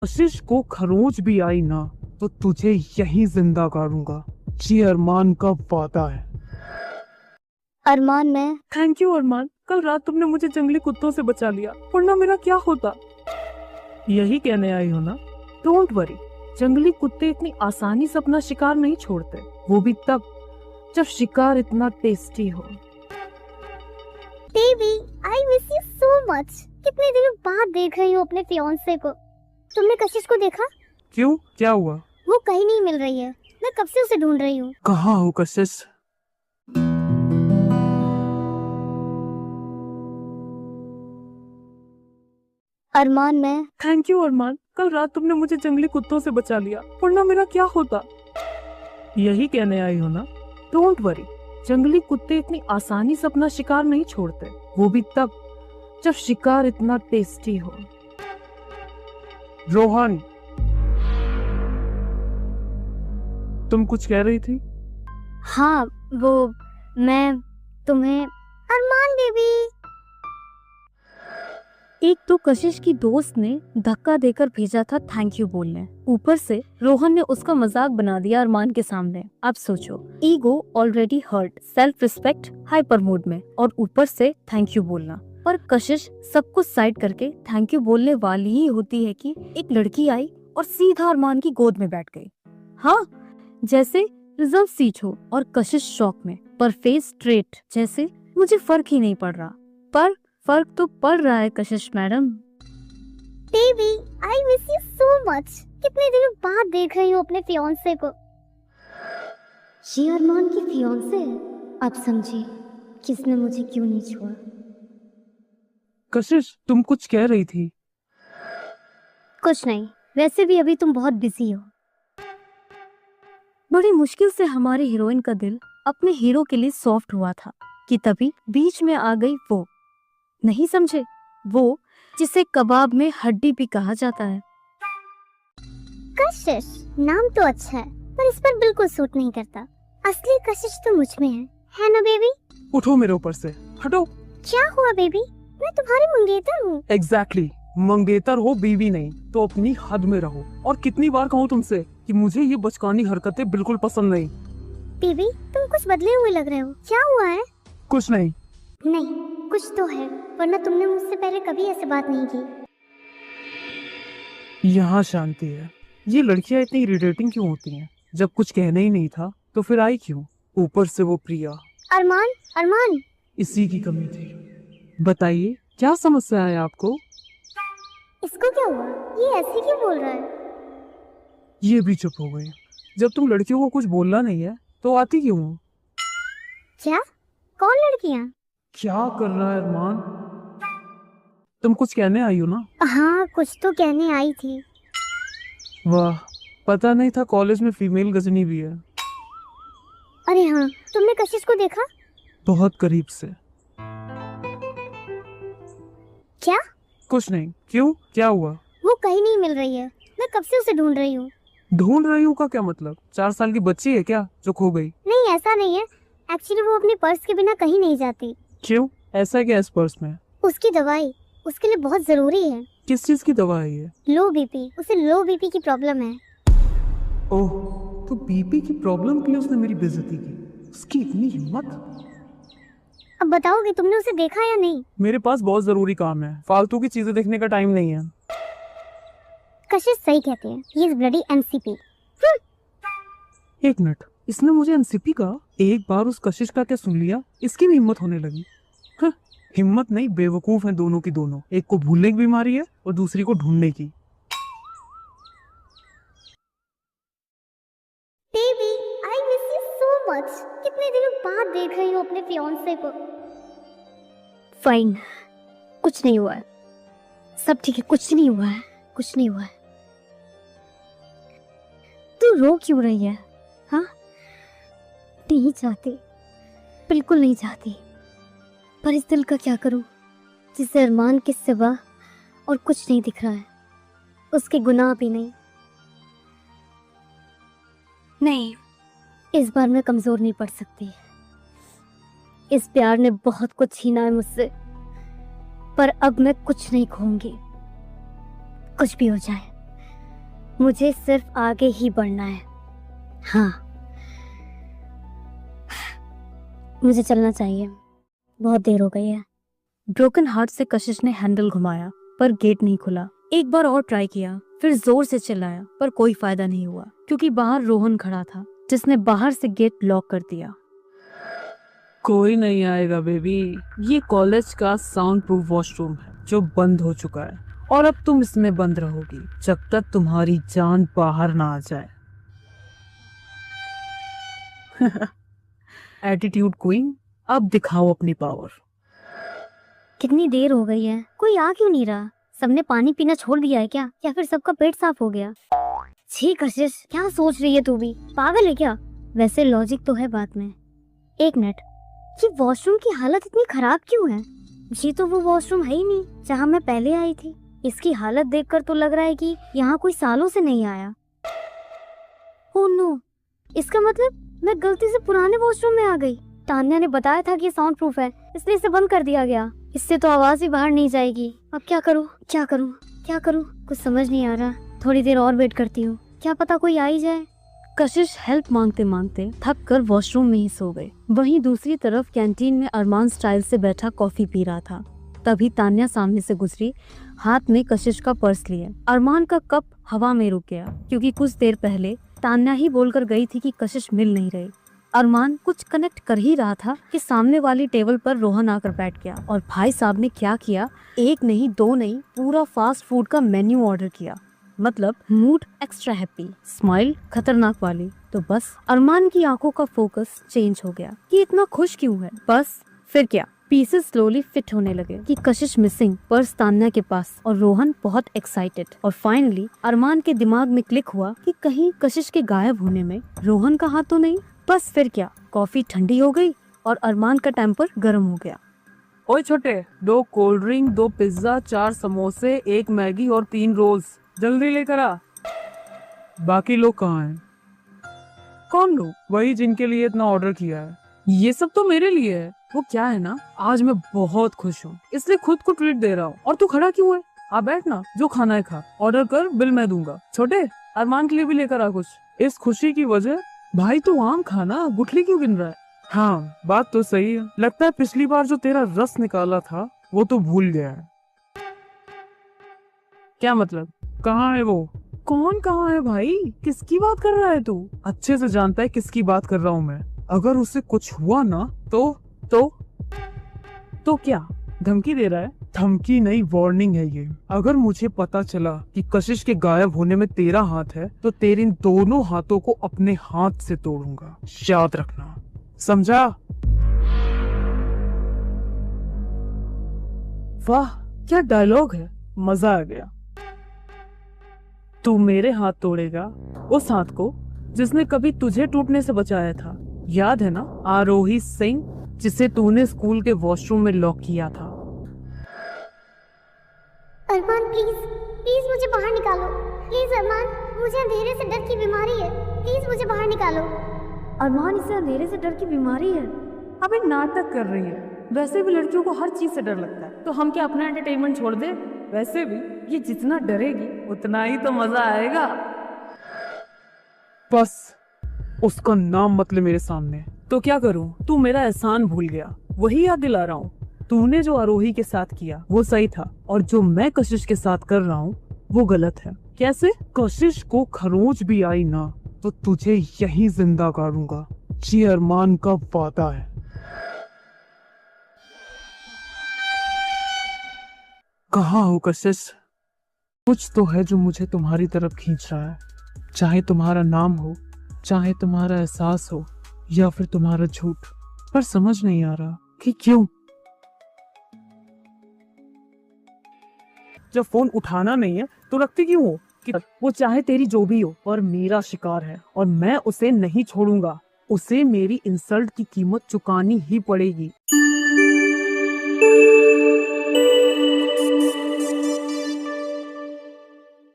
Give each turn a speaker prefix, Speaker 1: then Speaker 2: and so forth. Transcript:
Speaker 1: कशिश को खरोच भी आई ना तो तुझे यहीं जिंदा गाड़ूंगा। ये अरमान का वादा है।
Speaker 2: अरमान मैं
Speaker 1: थैंक यू अरमान, कल रात तुमने मुझे जंगली कुत्तों से बचा लिया, वरना मेरा क्या होता। यही कहने आई हो ना? डोंट वरी, जंगली कुत्ते इतनी आसानी से अपना शिकार नहीं छोड़ते, वो भी तब जब शिकार इतना टेस्टी हो।
Speaker 2: Baby, I miss you so much. कितने दिनों बाद देख रही हूँ अपने फियांसे को। तुमने कशिश को देखा?
Speaker 1: क्यों, क्या हुआ?
Speaker 2: वो कहीं नहीं मिल रही है, मैं कब से उसे ढूंढ रही हूँ।
Speaker 1: कहाँ हो कशिश?
Speaker 2: अरमान मैं
Speaker 1: थैंक यू अरमान, कल रात तुमने मुझे जंगली कुत्तों से बचा लिया, वरना मेरा क्या होता। यही कहने आई हो ना? डोंट वरी, जंगली कुत्ते इतनी आसानी से अपना शिकार नहीं छोड़ते, वो भी तब जब शिकार इतना टेस्टी हो। रोहन, तुम कुछ कह रही थी?
Speaker 2: हाँ, वो मैं तुम्हें अरमान बेबी।
Speaker 3: एक तो कशिश की दोस्त ने धक्का देकर भेजा था थैंक यू बोलने, ऊपर से रोहन ने उसका मजाक बना दिया अरमान के सामने। अब सोचो, ego already hurt, self respect hyper mode में, और ऊपर से थैंक यू बोलना। पर कशिश सब कुछ साइड करके थैंक यू बोलने वाली ही होती है कि एक लड़की आई और सीधा अरमान की गोद में बैठ गई। हाँ, जैसे रिजल्ट सीट हो, और कशिश शॉक में, पर फेस स्ट्रेट, जैसे मुझे फर्क ही नहीं पड़ रहा। पर फर्क तो पड़ रहा है कशिश madam.
Speaker 2: Baby, I miss you so much. कितने दिनों बाद देख रही हूँ अपने फियांसे को। ये अरमान की फियांसे है। अब समझी किसने मुझे क्यों नहीं छोड़ा।
Speaker 1: कशिश, तुम कुछ कह रही थी?
Speaker 2: कुछ नहीं, वैसे भी अभी तुम बहुत बिजी हो।
Speaker 3: बड़ी मुश्किल से हमारे हीरोइन का दिल अपने हीरो के लिए सॉफ्ट हुआ था कि तभी बीच में आ गई वो। नहीं समझे? वो जिसे कबाब में हड्डी भी कहा जाता है।
Speaker 2: कशिश नाम तो अच्छा है, पर इस पर बिल्कुल सूट नहीं करता। असली कशिश तो मुझ में है ना बेबी?
Speaker 1: उठो मेरे ऊपर से, हटो।
Speaker 2: क्या हुआ बेबी? मैं तुम्हारी मंगेतर हूँ।
Speaker 1: एग्जैक्टली, मंगेतर हो बीवी नहीं तो अपनी हद में रहो। और कितनी बार कहूँ तुमसे कि मुझे ये बचकानी हरकतें बिल्कुल पसंद नहीं।
Speaker 2: बेबी, तुम कुछ बदले हुए लग रहे हो, क्या हुआ है?
Speaker 1: कुछ नहीं।
Speaker 2: नहीं, कुछ तो है, वरना तुमने मुझसे पहले कभी ऐसे बात नहीं की।
Speaker 1: यहाँ शांति है। ये लड़कियां इतनी इरिटेटिंग क्यों होती हैं? जब कुछ कहना ही नहीं था तो फिर आई क्यों? ऊपर से वो प्रिया।
Speaker 2: अरमान, अरमान।
Speaker 1: इसी की कमी थी। बताइए, क्या समस्या है आपको?
Speaker 2: इसको क्या हुआ? ये ऐसे क्यों बोल रहा है?
Speaker 1: ये भी चुप हो गई। जब तुम लड़कियों को कुछ बोलना नहीं है तो आती क्यों हो?
Speaker 2: क्या? कौन लड़कियाँ?
Speaker 1: क्या कर रहा है अरमान? तुम कुछ कहने आई हो ना?
Speaker 2: हाँ, कुछ तो कहने आई थी।
Speaker 1: वाह, पता नहीं था कॉलेज में फीमेल गजनी भी है।
Speaker 2: अरे हाँ, तुमने कशिश को देखा?
Speaker 1: बहुत करीब से।
Speaker 2: क्या?
Speaker 1: कुछ नहीं, क्यों, क्या हुआ?
Speaker 2: वो कहीं नहीं मिल रही है, मैं कब से उसे ढूंढ रही हूँ।
Speaker 1: ढूंढ रही हूँ का क्या मतलब? 4 साल की बच्ची है क्या जो खो गई?
Speaker 2: नहीं, ऐसा नहीं है। एक्चुअली वो अपने पर्स के बिना कहीं नहीं जाती।
Speaker 1: क्यों, ऐसा क्या इस पर्स में?
Speaker 2: उसकी दवाई उसके लिए बहुत जरूरी है।
Speaker 1: किस चीज की दवा है ये?
Speaker 2: लो बीपी, उसे लो बीपी की प्रॉब्लम है।
Speaker 1: ओह, तो बीपी की प्रॉब्लम के लिए उसने मेरी बेइज्जती की? उसकी इतनी हिम्मत!
Speaker 2: अब बताओगे तुमने उसे देखा या नहीं?
Speaker 1: मेरे पास बहुत जरूरी काम है, फालतू की चीजें देखने का टाइम नहीं है।
Speaker 2: कशिश सही कहते हैं, ये इज ब्लडी एनसीपी।
Speaker 1: एक मिनट, इसने मुझे एनसीपी कहा? एक बार उस कशिश का क्या सुन लिया, इसकी भी हिम्मत होने लगी। हाँ, हिम्मत नहीं, बेवकूफ है दोनों की दोनों। एक को भूलने की बीमारी है और दूसरी को ढूंढने की।
Speaker 2: Baby, I miss you so much. कितने दिनों बाद देख रही हूँ अपने फियांसे को।
Speaker 3: फाइन, कुछ नहीं हुआ है, सब ठीक है, कुछ नहीं हुआ है, कुछ नहीं हुआ है। तू रो क्यों रही है? हाँ, नहीं चाहती, बिल्कुल नहीं चाहती, पर इस दिल का क्या करूं जिसे अरमान के सिवा और कुछ नहीं दिख रहा है, उसके गुनाह भी नहीं। नहीं, इस बार मैं कमजोर नहीं पड़ सकती। इस प्यार ने बहुत कुछ छीना है मुझसे, पर अब मैं कुछ नहीं खोऊंगी। कुछ भी हो जाए,
Speaker 2: मुझे सिर्फ आगे ही बढ़ना है। हाँ, मुझे चलना चाहिए, बहुत देर हो गई है।
Speaker 3: ब्रोकन हार्ट से कशिश ने हैंडल घुमाया पर गेट नहीं खुला। एक बार और ट्राई किया, फिर जोर से चिल्लाया पर कोई फायदा नहीं हुआ क्योंकि बाहर रोहन खड़ा था जिसने बाहर से गेट लॉक कर दिया।
Speaker 1: कोई नहीं आएगा बेबी। ये कॉलेज का साउंड प्रूफ वॉशरूम है जो बंद हो चुका है और अब तुम इसमें बंद रहोगी जब तक तुम्हारी जान बाहर ना आ जाए। एटीट्यूड क्वीन, अब दिखाओ अपनी पावर।
Speaker 2: कितनी देर हो गई है, कोई आ क्यों नहीं रहा? सबने पानी पीना छोड़ दिया है क्या, या फिर सबका पेट साफ हो गया? छी कशिश, क्या सोच रही है तू भी? पागल है क्या? वैसे लॉजिक तो है बात में। एक मिनट, ये वॉशरूम की हालत इतनी खराब क्यों है? ये तो वो वॉशरूम है ही नहीं जहाँ मैं पहले आई थी। इसकी हालत देखकर तो लग रहा है कि यहाँ कोई सालों से नहीं आया। ओह नो, इसका मतलब मैं गलती से पुराने वॉशरूम में आ गई। तान्या ने बताया था कि ये साउंड प्रूफ है, इसलिए इसे बंद कर दिया गया। इससे तो आवाज ही बाहर नहीं जाएगी। अब क्या करूँ, क्या करूँ, क्या करूँ? कुछ समझ नहीं आ रहा। थोड़ी देर और वेट करती हूँ, क्या पता कोई आ ही जाए।
Speaker 3: कशिश हेल्प मांगते मांगते थक कर वॉशरूम में ही सो गए। वहीं दूसरी तरफ कैंटीन में अरमान स्टाइल से बैठा कॉफी पी रहा था। तभी तान्या सामने से गुजरी, हाथ में कशिश का पर्स लिए। अरमान का कप हवा में रुक गया क्योंकि कुछ देर पहले तान्या ही बोलकर गई थी कि कशिश मिल नहीं रही। अरमान कुछ कनेक्ट कर ही रहा था कि सामने वाली टेबल पर रोहन आकर बैठ गया और भाई साहब ने क्या किया, एक नहीं दो नहीं, पूरा फास्ट फूड का मेन्यू ऑर्डर किया। मतलब मूड एक्स्ट्रा हैप्पी, स्माइल खतरनाक वाली। तो बस अरमान की आंखों का फोकस चेंज हो गया कि इतना खुश क्यों है। बस फिर क्या, पीसेस स्लोली फिट होने लगे कि कशिश मिसिंग, पर्स तान्या के पास और रोहन बहुत एक्साइटेड। और फाइनली अरमान के दिमाग में क्लिक हुआ कि कहीं कशिश के गायब होने में रोहन का हाथ तो नहीं। बस फिर क्या, कॉफी ठंडी हो गई और अरमान का टेम्पर गर्म हो गया।
Speaker 1: ओए छोटे, 2 कोल्ड ड्रिंक, 2 पिज्जा, 4 समोसे, 1 मैगी और 3 रोल्स जल्दी लेकर आ। बाकी लोग कहाँ हैं? कौन लोग? वही जिनके लिए इतना ऑर्डर किया है। ये सब तो मेरे लिए है। वो क्या है ना, आज मैं बहुत खुश हूँ इसलिए खुद को ट्रीट दे रहा हूँ। और तू खड़ा क्यों है? आ बैठ ना, जो खाना है खा, ऑर्डर कर, बिल मैं दूंगा। छोटे, अरमान के लिए भी लेकर आ कुछ। इस खुशी की वजह। भाई तू आम खाना, गुठली क्यों गिन रहा है? हाँ, बात तो सही है। लगता है पिछली बार जो तेरा रस निकाला था वो तो भूल गया है। क्या मतलब? कहाँ है वो? कौन कहाँ है भाई? किसकी बात कर रहा है तू? अच्छे से जानता है किसकी बात कर रहा हूँ मैं। अगर उसे कुछ हुआ ना तो क्या धमकी दे रहा है? धमकी नहीं, वार्निंग है ये। अगर मुझे पता चला कि कशिश के गायब होने में तेरा हाथ है तो तेरे इन दोनों हाथों को अपने हाथ से तोड़ूंगा, याद रखना, समझा? वाह, क्या डायलॉग है, मजा आ गया। तू मेरे हाथ तोड़ेगा, उस हाथ को जिसने कभी तुझे टूटने से बचाया था। याद है ना, आरोही सिंह, जिसे तूने स्कूल के वॉशरूम में लॉक किया था।
Speaker 2: अरमान प्लीज, प्लीज मुझे बाहर निकालो। प्लीज अरमान, मुझे अंधेरे से डर की बीमारी है। प्लीज मुझे बाहर निकालो।
Speaker 3: अरमान, इसे अंधेरे से डर की बीमारी है?
Speaker 1: अबे नाटक कर रही है। वैसे भी लड़कियों को हर चीज से डर लगता है, तो हम क्या अपना एंटरटेनमेंट छोड़ दे? वैसे भी ये जितना डरेगी उतना ही तो मजा आएगा। बस उसका नाम मत ले मेरे सामने। तो क्या करूं? तू मेरा एहसान भूल गया, वही याद दिला रहा हूँ। तूने जो आरोही के साथ किया वो सही था और जो मैं कशिश के साथ कर रहा हूँ वो गलत है। कैसे? कशिश को खरोंच भी आई ना तो तुझे यहीं जिंदा गाड़ूंगा। जी अरमान का वादा है। कहाँ हो कशिश? कुछ तो है जो मुझे तुम्हारी तरफ खींच रहा है, चाहे तुम्हारा नाम हो, चाहे तुम्हारा एहसास हो, या फिर तुम्हारा झूठ। पर समझ नहीं आ रहा कि क्यों। जब फोन उठाना नहीं है तो रखती क्यों हो? कि वो चाहे तेरी जो भी हो, पर मेरा शिकार है और मैं उसे नहीं छोड़ूंगा। उसे मेरी इंसल्ट की कीमत चुकानी ही पड़ेगी।